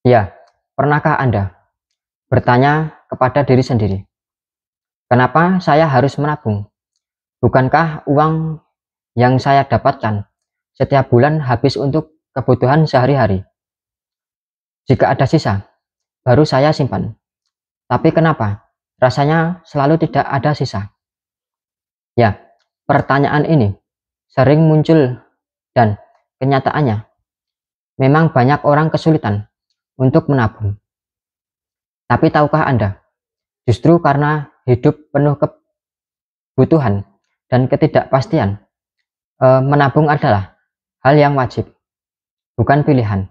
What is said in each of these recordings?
Ya, pernahkah Anda bertanya kepada diri sendiri, kenapa saya harus menabung? Bukankah uang yang saya dapatkan setiap bulan habis untuk kebutuhan sehari-hari? Jika ada sisa, baru saya simpan. Tapi kenapa rasanya selalu tidak ada sisa? Ya, pertanyaan ini sering muncul dan kenyataannya memang banyak orang kesulitan untuk menabung. Tapi tahukah Anda, justru karena hidup penuh kebutuhan dan ketidakpastian, menabung adalah hal yang wajib, bukan pilihan.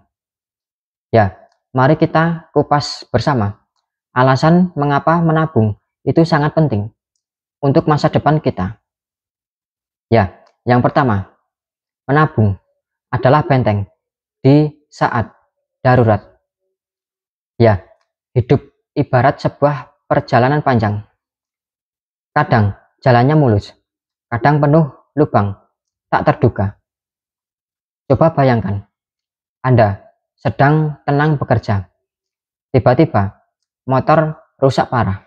Ya, mari kita kupas bersama alasan mengapa menabung itu sangat penting untuk masa depan kita. Ya, yang pertama, menabung adalah benteng di saat darurat. Ya, hidup ibarat sebuah perjalanan panjang. Kadang jalannya mulus, kadang penuh lubang tak terduga. Coba bayangkan, Anda sedang tenang bekerja, tiba-tiba motor rusak parah,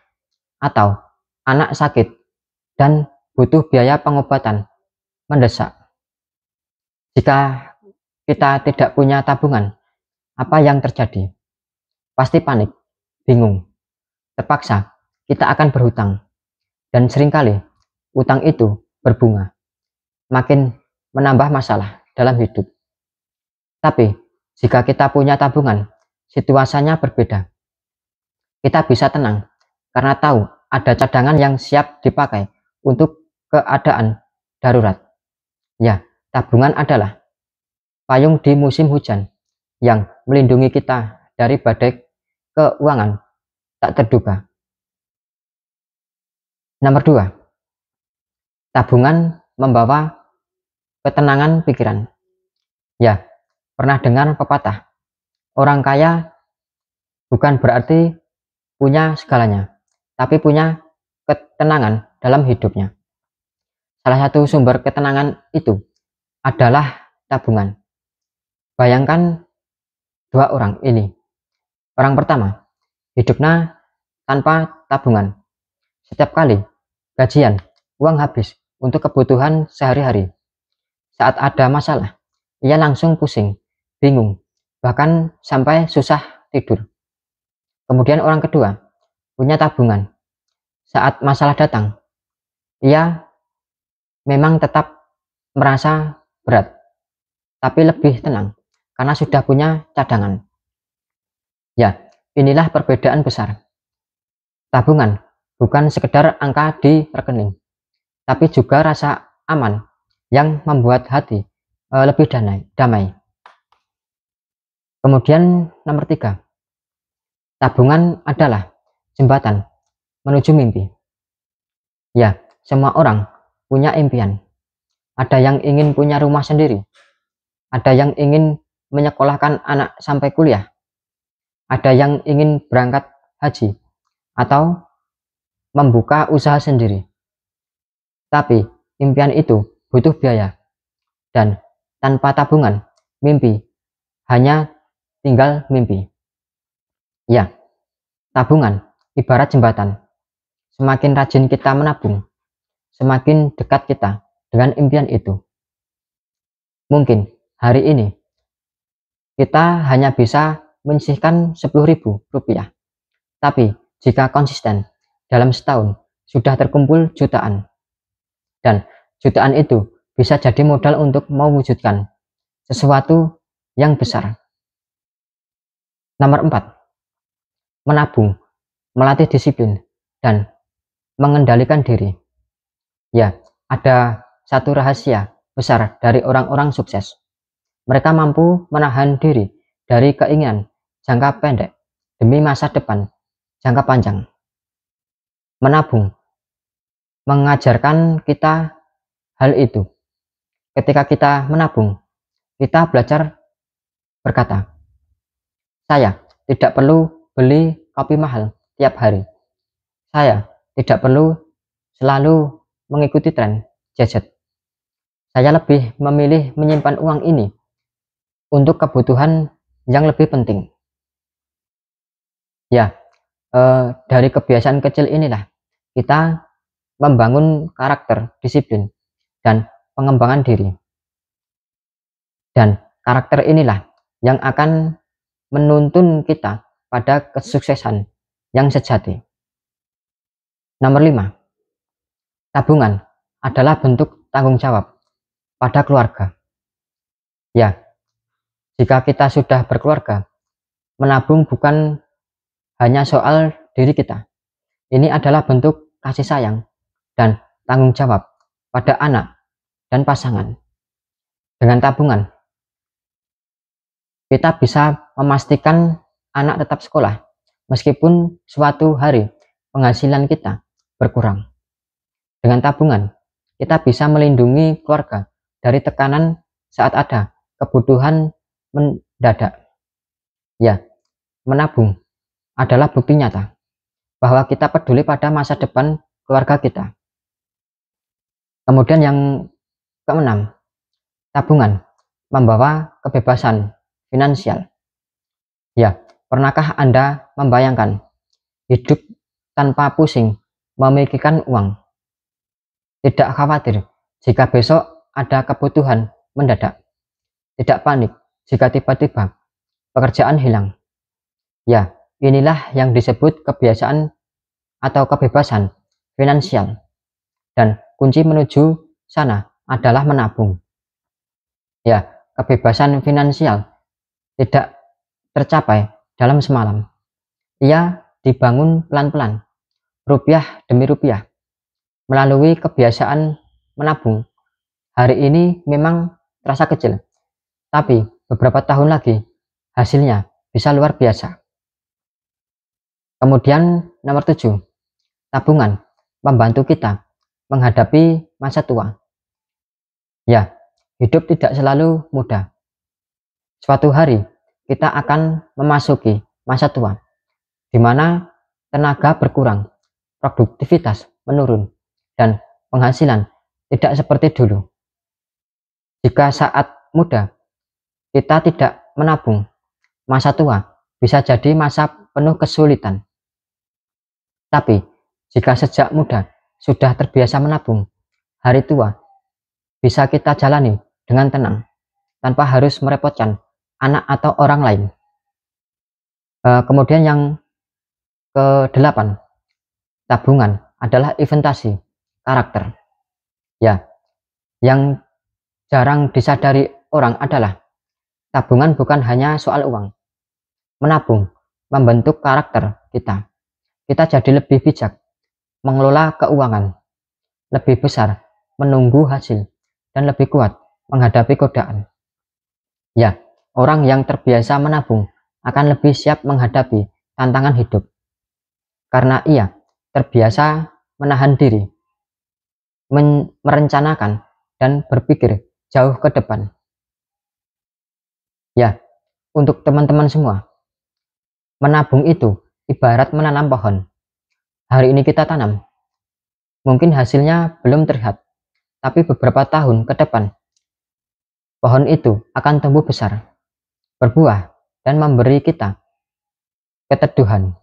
atau anak sakit dan butuh biaya pengobatan mendesak. Jika kita tidak punya tabungan, apa yang terjadi? Pasti panik, bingung, terpaksa kita akan berhutang, dan seringkali utang itu berbunga, makin menambah masalah dalam hidup. Tapi jika kita punya tabungan, situasinya berbeda. Kita bisa tenang karena tahu ada cadangan yang siap dipakai untuk keadaan darurat. Ya, tabungan adalah payung di musim hujan yang melindungi kita dari badai keuangan tak terduga. Nomor 2, tabungan membawa ketenangan pikiran. Ya, pernah dengar pepatah, orang kaya bukan berarti punya segalanya, tapi punya ketenangan dalam hidupnya. Salah satu sumber ketenangan itu adalah tabungan. Bayangkan dua orang ini. Orang pertama, hidupnya tanpa tabungan. Setiap kali gajian, uang habis untuk kebutuhan sehari-hari. Saat ada masalah, ia langsung pusing, bingung, bahkan sampai susah tidur. Kemudian orang kedua, punya tabungan. Saat masalah datang, ia memang tetap merasa berat, tapi lebih tenang karena sudah punya cadangan. Ya, inilah perbedaan besar. Tabungan bukan sekedar angka di rekening, tapi juga rasa aman yang membuat hati lebih damai. Kemudian nomor 3, tabungan adalah jembatan menuju mimpi. Ya, semua orang punya impian. Ada yang ingin punya rumah sendiri, ada yang ingin menyekolahkan anak sampai kuliah, ada yang ingin berangkat haji, atau membuka usaha sendiri. Tapi impian itu butuh biaya, dan tanpa tabungan, mimpi hanya tinggal mimpi. Ya, tabungan ibarat jembatan. Semakin rajin kita menabung, semakin dekat kita dengan impian itu. Mungkin hari ini kita hanya bisa menyisihkan Rp10.000, tapi jika konsisten dalam setahun sudah terkumpul jutaan, dan jutaan itu bisa jadi modal untuk mewujudkan sesuatu yang besar. Nomor 4, menabung melatih disiplin dan mengendalikan diri. Ya, ada satu rahasia besar dari orang-orang sukses. Mereka mampu menahan diri dari keinginan jangka pendek demi masa depan jangka panjang. Menabung mengajarkan kita hal itu. Ketika kita menabung, kita belajar berkata, saya tidak perlu beli kopi mahal tiap hari. Saya tidak perlu selalu mengikuti tren gadget. Saya lebih memilih menyimpan uang ini untuk kebutuhan yang lebih penting. Ya, dari kebiasaan kecil inilah kita membangun karakter, disiplin, dan pengembangan diri. Dan karakter inilah yang akan menuntun kita pada kesuksesan yang sejati. Nomor 5, tabungan adalah bentuk tanggung jawab pada keluarga. Ya, jika kita sudah berkeluarga, menabung bukan hanya soal diri kita. Ini adalah bentuk kasih sayang dan tanggung jawab pada anak dan pasangan. Dengan tabungan, kita bisa memastikan anak tetap sekolah, meskipun suatu hari penghasilan kita berkurang. Dengan tabungan, kita bisa melindungi keluarga dari tekanan saat ada kebutuhan mendadak. Ya, menabung adalah bukti nyata bahwa kita peduli pada masa depan keluarga kita. Kemudian yang keenam, tabungan membawa kebebasan finansial. Ya, pernahkah Anda membayangkan hidup tanpa pusing memikirkan uang? Tidak khawatir jika besok ada kebutuhan mendadak. Tidak panik jika tiba-tiba pekerjaan hilang. Ya, inilah yang disebut kebiasaan atau kebebasan finansial. Dan kunci menuju sana adalah menabung. Ya, kebebasan finansial tidak tercapai dalam semalam. Ia dibangun pelan-pelan, rupiah demi rupiah, melalui kebiasaan menabung. Hari ini memang terasa kecil, tapi beberapa tahun lagi hasilnya bisa luar biasa. Kemudian nomor 7, tabungan membantu kita menghadapi masa tua. Ya, hidup tidak selalu mudah. Suatu hari kita akan memasuki masa tua, di mana tenaga berkurang, produktivitas menurun, dan penghasilan tidak seperti dulu. Jika saat muda kita tidak menabung, masa tua bisa jadi masa penuh kesulitan. Tapi jika sejak muda sudah terbiasa menabung, hari tua bisa kita jalani dengan tenang, tanpa harus merepotkan anak atau orang lain. Kemudian yang ke-8, tabungan adalah investasi karakter. Ya, yang jarang disadari orang adalah tabungan bukan hanya soal uang. Menabung membentuk karakter kita. Kita jadi lebih bijak mengelola keuangan, lebih besar menunggu hasil, dan lebih kuat menghadapi godaan. Ya, orang yang terbiasa menabung akan lebih siap menghadapi tantangan hidup. Karena ia terbiasa menahan diri, merencanakan, dan berpikir jauh ke depan. Ya, untuk teman-teman semua, menabung itu ibarat menanam pohon. Hari ini kita tanam. Mungkin hasilnya belum terlihat, tapi beberapa tahun ke depan, pohon itu akan tumbuh besar, berbuah, dan memberi kita keteduhan.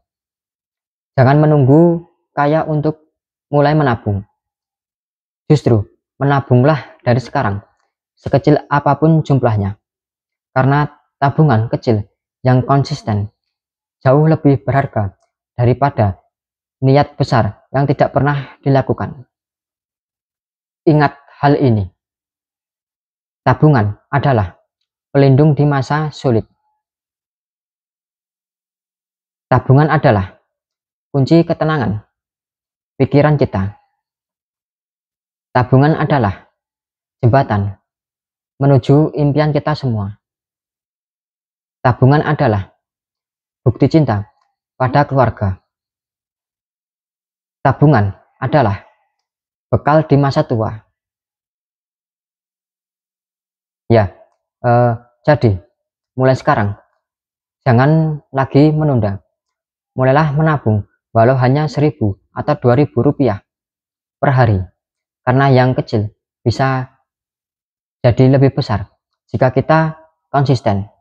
Jangan menunggu kaya untuk mulai menabung. Justru, menabunglah dari sekarang, sekecil apapun jumlahnya. Karena tabungan kecil yang konsisten jauh lebih berharga daripada niat besar yang tidak pernah dilakukan. Ingat hal ini. Tabungan adalah pelindung di masa sulit. Tabungan adalah kunci ketenangan pikiran kita. Tabungan adalah jembatan menuju impian kita semua. Tabungan adalah bukti cinta pada keluarga. Tabungan adalah bekal di masa tua. Ya, jadi mulai sekarang jangan lagi menunda. Mulailah menabung walau hanya 1.000 atau 2.000 rupiah per hari. Karena yang kecil bisa jadi lebih besar jika kita konsisten.